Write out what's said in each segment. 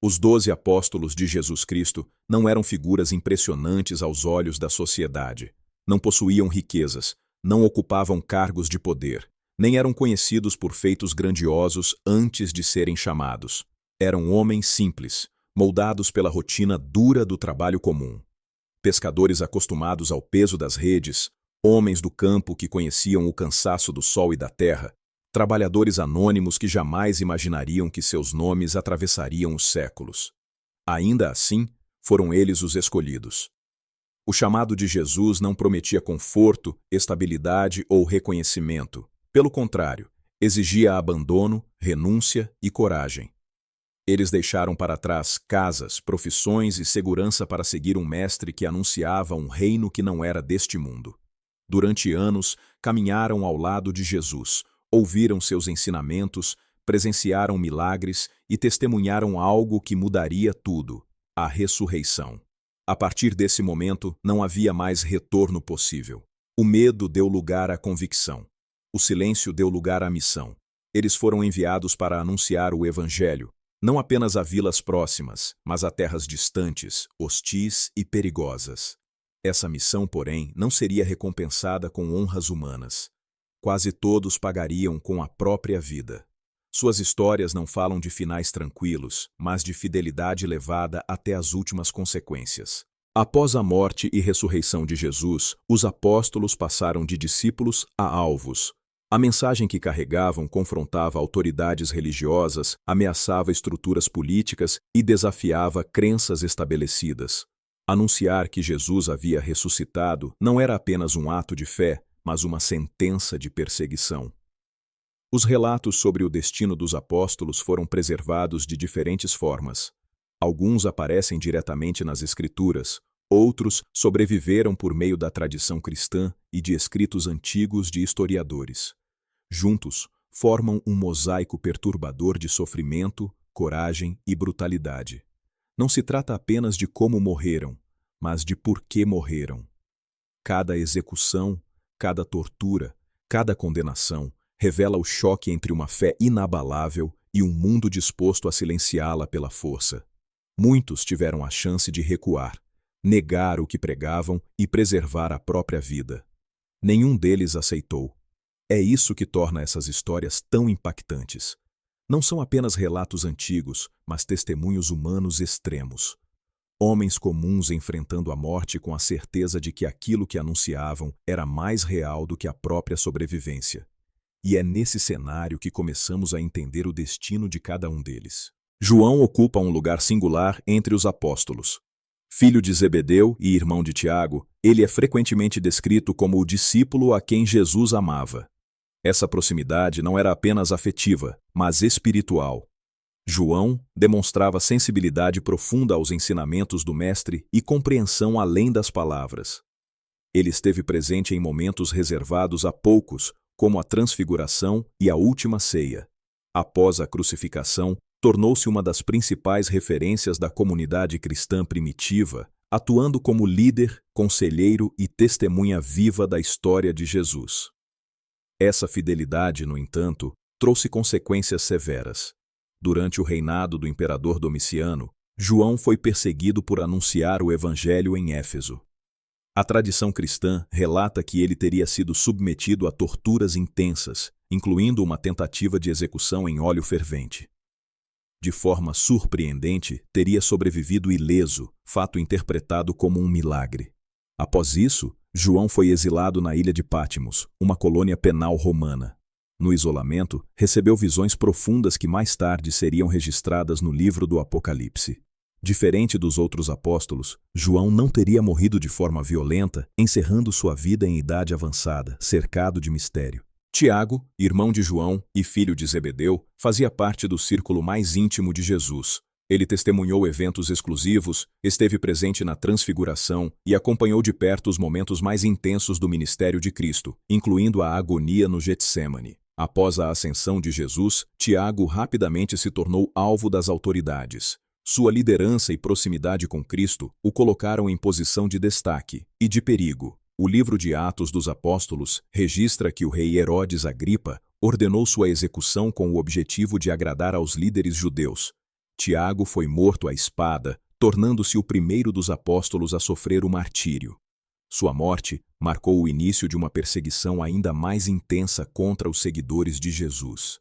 Os 12 apóstolos de Jesus Cristo não eram figuras impressionantes aos olhos da sociedade. Não possuíam riquezas, não ocupavam cargos de poder, nem eram conhecidos por feitos grandiosos antes de serem chamados. Eram homens simples, moldados pela rotina dura do trabalho comum. Pescadores acostumados ao peso das redes, homens do campo que conheciam o cansaço do sol e da terra, trabalhadores anônimos que jamais imaginariam que seus nomes atravessariam os séculos. Ainda assim, foram eles os escolhidos. O chamado de Jesus não prometia conforto, estabilidade ou reconhecimento. Pelo contrário, exigia abandono, renúncia e coragem. Eles deixaram para trás casas, profissões e segurança para seguir um mestre que anunciava um reino que não era deste mundo. Durante anos, caminharam ao lado de Jesus, ouviram seus ensinamentos, presenciaram milagres e testemunharam algo que mudaria tudo: a ressurreição. A partir desse momento, não havia mais retorno possível. O medo deu lugar à convicção. O silêncio deu lugar à missão. Eles foram enviados para anunciar o Evangelho, não apenas a vilas próximas, mas a terras distantes, hostis e perigosas. Essa missão, porém, não seria recompensada com honras humanas. Quase todos pagariam com a própria vida. Suas histórias não falam de finais tranquilos, mas de fidelidade levada até as últimas consequências. Após a morte e ressurreição de Jesus, os apóstolos passaram de discípulos a alvos. A mensagem que carregavam confrontava autoridades religiosas, ameaçava estruturas políticas e desafiava crenças estabelecidas. Anunciar que Jesus havia ressuscitado não era apenas um ato de fé, mas uma sentença de perseguição. Os relatos sobre o destino dos apóstolos foram preservados de diferentes formas. Alguns aparecem diretamente nas Escrituras, outros sobreviveram por meio da tradição cristã e de escritos antigos de historiadores. Juntos, formam um mosaico perturbador de sofrimento, coragem e brutalidade. Não se trata apenas de como morreram, mas de por que morreram. Cada execução, cada tortura, cada condenação revela o choque entre uma fé inabalável e um mundo disposto a silenciá-la pela força. Muitos tiveram a chance de recuar, negar o que pregavam e preservar a própria vida. Nenhum deles aceitou. É isso que torna essas histórias tão impactantes. Não são apenas relatos antigos, mas testemunhos humanos extremos. Homens comuns enfrentando a morte com a certeza de que aquilo que anunciavam era mais real do que a própria sobrevivência. E é nesse cenário que começamos a entender o destino de cada um deles. João ocupa um lugar singular entre os apóstolos. Filho de Zebedeu e irmão de Tiago, ele é frequentemente descrito como o discípulo a quem Jesus amava. Essa proximidade não era apenas afetiva, mas espiritual. João demonstrava sensibilidade profunda aos ensinamentos do Mestre e compreensão além das palavras. Ele esteve presente em momentos reservados a poucos, como a Transfiguração e a Última Ceia. Após a crucificação, tornou-se uma das principais referências da comunidade cristã primitiva, atuando como líder, conselheiro e testemunha viva da história de Jesus. Essa fidelidade, no entanto, trouxe consequências severas. Durante o reinado do imperador Domiciano, João foi perseguido por anunciar o Evangelho em Éfeso. A tradição cristã relata que ele teria sido submetido a torturas intensas, incluindo uma tentativa de execução em óleo fervente. De forma surpreendente, teria sobrevivido ileso, fato interpretado como um milagre. Após isso, João foi exilado na ilha de Patmos, uma colônia penal romana. No isolamento, recebeu visões profundas que mais tarde seriam registradas no livro do Apocalipse. Diferente dos outros apóstolos, João não teria morrido de forma violenta, encerrando sua vida em idade avançada, cercado de mistério. Tiago, irmão de João e filho de Zebedeu, fazia parte do círculo mais íntimo de Jesus. Ele testemunhou eventos exclusivos, esteve presente na Transfiguração e acompanhou de perto os momentos mais intensos do ministério de Cristo, incluindo a agonia no Getsêmani. Após a ascensão de Jesus, Tiago rapidamente se tornou alvo das autoridades. Sua liderança e proximidade com Cristo o colocaram em posição de destaque e de perigo. O livro de Atos dos Apóstolos registra que o rei Herodes Agripa ordenou sua execução com o objetivo de agradar aos líderes judeus. Tiago foi morto à espada, tornando-se o primeiro dos apóstolos a sofrer o martírio. Sua morte marcou o início de uma perseguição ainda mais intensa contra os seguidores de Jesus.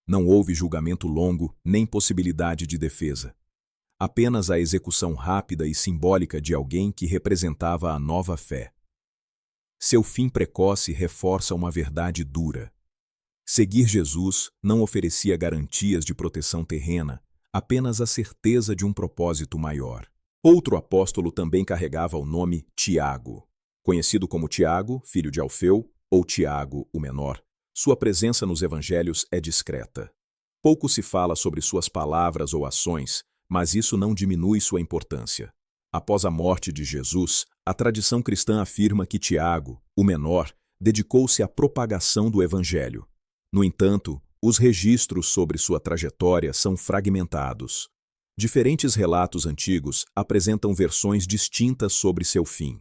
Não houve julgamento longo nem possibilidade de defesa. Apenas a execução rápida e simbólica de alguém que representava a nova fé. Seu fim precoce reforça uma verdade dura. Seguir Jesus não oferecia garantias de proteção terrena, apenas a certeza de um propósito maior. Outro apóstolo também carregava o nome Tiago. Conhecido como Tiago, filho de Alfeu, ou Tiago, o menor, sua presença nos evangelhos é discreta. Pouco se fala sobre suas palavras ou ações, mas isso não diminui sua importância. Após a morte de Jesus, a tradição cristã afirma que Tiago, o menor, dedicou-se à propagação do evangelho. No entanto, os registros sobre sua trajetória são fragmentados. Diferentes relatos antigos apresentam versões distintas sobre seu fim.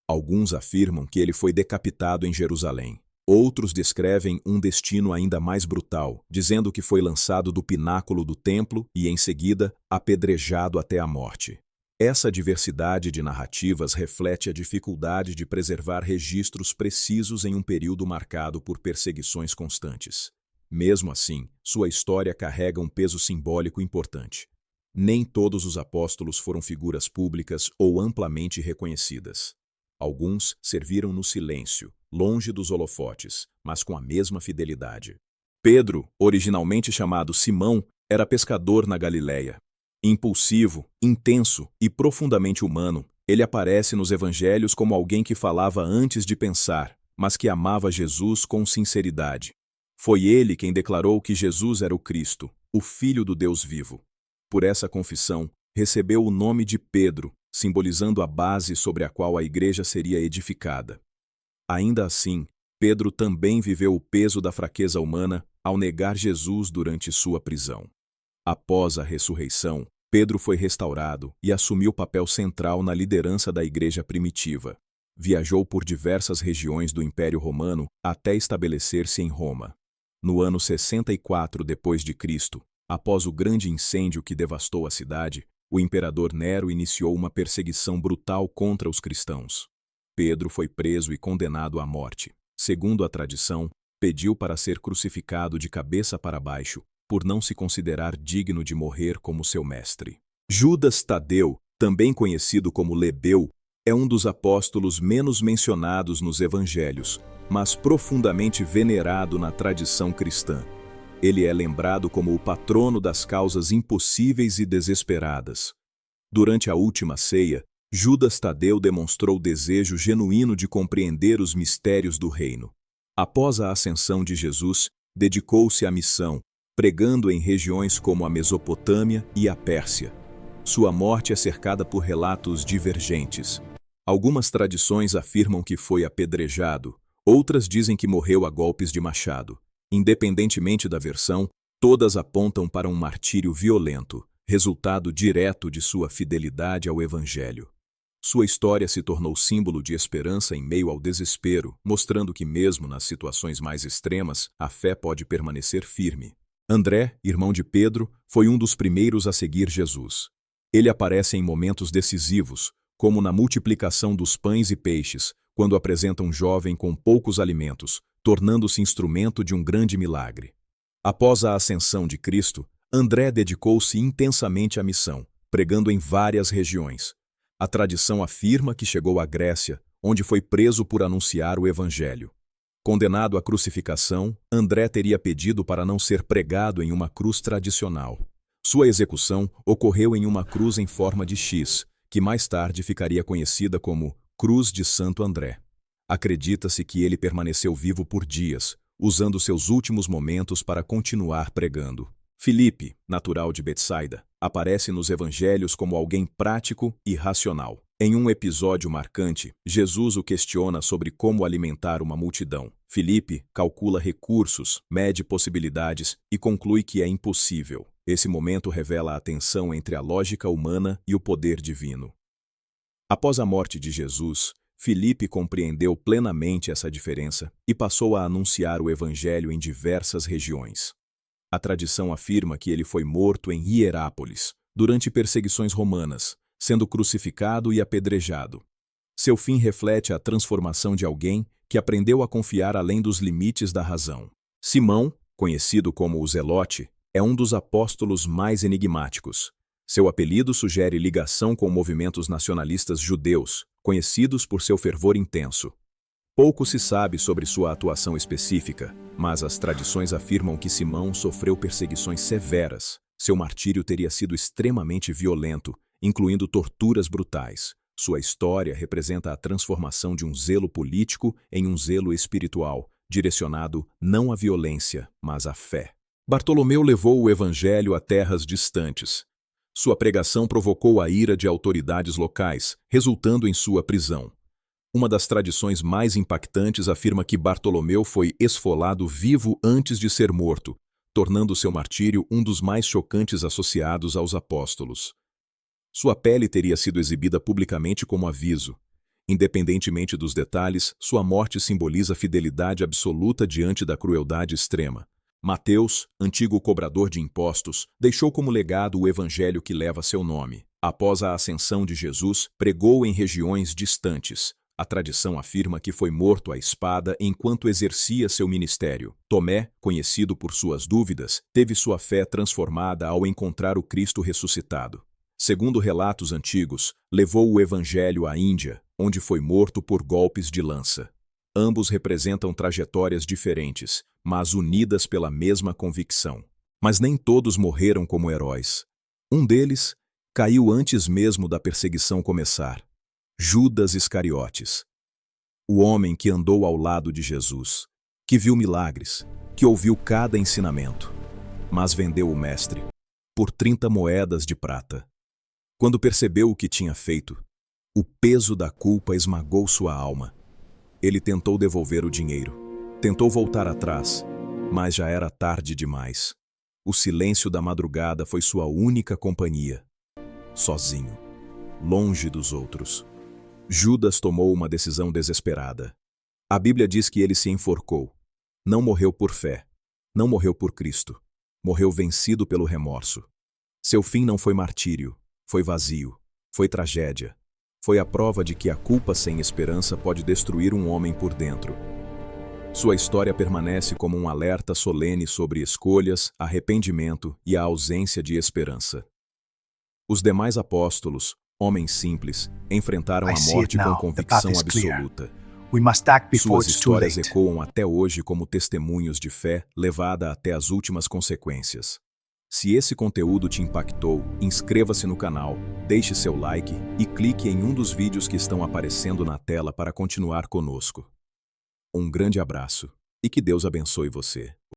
Alguns afirmam que ele foi decapitado em Jerusalém. Outros descrevem um destino ainda mais brutal, dizendo que foi lançado do pináculo do templo e, em seguida, apedrejado até a morte. Essa diversidade de narrativas reflete a dificuldade de preservar registros precisos em um período marcado por perseguições constantes. Mesmo assim, sua história carrega um peso simbólico importante. Nem todos os apóstolos foram figuras públicas ou amplamente reconhecidas. Alguns serviram no silêncio, longe dos holofotes, mas com a mesma fidelidade. Pedro, originalmente chamado Simão, era pescador na Galileia. Impulsivo, intenso e profundamente humano, ele aparece nos evangelhos como alguém que falava antes de pensar, mas que amava Jesus com sinceridade. Foi ele quem declarou que Jesus era o Cristo, o Filho do Deus vivo. Por essa confissão, recebeu o nome de Pedro, simbolizando a base sobre a qual a igreja seria edificada. Ainda assim, Pedro também viveu o peso da fraqueza humana ao negar Jesus durante sua prisão. Após a ressurreição, Pedro foi restaurado e assumiu papel central na liderança da igreja primitiva. Viajou por diversas regiões do Império Romano até estabelecer-se em Roma. No ano 64 d.C., após o grande incêndio que devastou a cidade, o imperador Nero iniciou uma perseguição brutal contra os cristãos. Pedro foi preso e condenado à morte. Segundo a tradição, pediu para ser crucificado de cabeça para baixo, por não se considerar digno de morrer como seu mestre. Judas Tadeu, também conhecido como Lebeu, é um dos apóstolos menos mencionados nos evangelhos, mas profundamente venerado na tradição cristã. Ele é lembrado como o patrono das causas impossíveis e desesperadas. Durante a última ceia, Judas Tadeu demonstrou desejo genuíno de compreender os mistérios do reino. Após a ascensão de Jesus, dedicou-se à missão, pregando em regiões como a Mesopotâmia e a Pérsia. Sua morte é cercada por relatos divergentes. Algumas tradições afirmam que foi apedrejado, outras dizem que morreu a golpes de machado. Independentemente da versão, todas apontam para um martírio violento, resultado direto de sua fidelidade ao Evangelho. Sua história se tornou símbolo de esperança em meio ao desespero, mostrando que mesmo nas situações mais extremas, a fé pode permanecer firme. André, irmão de Pedro, foi um dos primeiros a seguir Jesus. Ele aparece em momentos decisivos, como na multiplicação dos pães e peixes, quando apresenta um jovem com poucos alimentos, tornando-se instrumento de um grande milagre. Após a ascensão de Cristo, André dedicou-se intensamente à missão, pregando em várias regiões. A tradição afirma que chegou à Grécia, onde foi preso por anunciar o Evangelho. Condenado à crucificação, André teria pedido para não ser pregado em uma cruz tradicional. Sua execução ocorreu em uma cruz em forma de X, que mais tarde ficaria conhecida como Cruz de Santo André. Acredita-se que ele permaneceu vivo por dias, usando seus últimos momentos para continuar pregando. Filipe, natural de Betsaida, aparece nos evangelhos como alguém prático e racional. Em um episódio marcante, Jesus o questiona sobre como alimentar uma multidão. Filipe calcula recursos, mede possibilidades e conclui que é impossível. Esse momento revela a tensão entre a lógica humana e o poder divino. Após a morte de Jesus, Filipe compreendeu plenamente essa diferença e passou a anunciar o Evangelho em diversas regiões. A tradição afirma que ele foi morto em Hierápolis, durante perseguições romanas, sendo crucificado e apedrejado. Seu fim reflete a transformação de alguém que aprendeu a confiar além dos limites da razão. Simão, conhecido como o Zelote, é um dos apóstolos mais enigmáticos. Seu apelido sugere ligação com movimentos nacionalistas judeus, conhecidos por seu fervor intenso. Pouco se sabe sobre sua atuação específica, mas as tradições afirmam que Simão sofreu perseguições severas. Seu martírio teria sido extremamente violento, incluindo torturas brutais. Sua história representa a transformação de um zelo político em um zelo espiritual, direcionado não à violência, mas à fé. Bartolomeu levou o evangelho a terras distantes. Sua pregação provocou a ira de autoridades locais, resultando em sua prisão. Uma das tradições mais impactantes afirma que Bartolomeu foi esfolado vivo antes de ser morto, tornando seu martírio um dos mais chocantes associados aos apóstolos. Sua pele teria sido exibida publicamente como aviso. Independentemente dos detalhes, sua morte simboliza fidelidade absoluta diante da crueldade extrema. Mateus, antigo cobrador de impostos, deixou como legado o evangelho que leva seu nome. Após a ascensão de Jesus, pregou em regiões distantes. A tradição afirma que foi morto à espada enquanto exercia seu ministério. Tomé, conhecido por suas dúvidas, teve sua fé transformada ao encontrar o Cristo ressuscitado. Segundo relatos antigos, levou o evangelho à Índia, onde foi morto por golpes de lança. Ambos representam trajetórias diferentes, mas unidas pela mesma convicção. Mas nem todos morreram como heróis. Um deles caiu antes mesmo da perseguição começar. Judas Iscariotes. O homem que andou ao lado de Jesus, que viu milagres, que ouviu cada ensinamento, mas vendeu o Mestre por 30 moedas de prata. Quando percebeu o que tinha feito, o peso da culpa esmagou sua alma. Ele tentou devolver o dinheiro, tentou voltar atrás, mas já era tarde demais. O silêncio da madrugada foi sua única companhia. Sozinho, longe dos outros. Judas tomou uma decisão desesperada. A Bíblia diz que ele se enforcou. Não morreu por fé. Não morreu por Cristo. Morreu vencido pelo remorso. Seu fim não foi martírio. Foi vazio. Foi tragédia. Foi a prova de que a culpa sem esperança pode destruir um homem por dentro. Sua história permanece como um alerta solene sobre escolhas, arrependimento e a ausência de esperança. Os demais apóstolos, homens simples, enfrentaram a morte com convicção absoluta. Suas histórias ecoam até hoje como testemunhos de fé levada até as últimas consequências. Se esse conteúdo te impactou, inscreva-se no canal, deixe seu like e clique em um dos vídeos que estão aparecendo na tela para continuar conosco. Um grande abraço e que Deus abençoe você.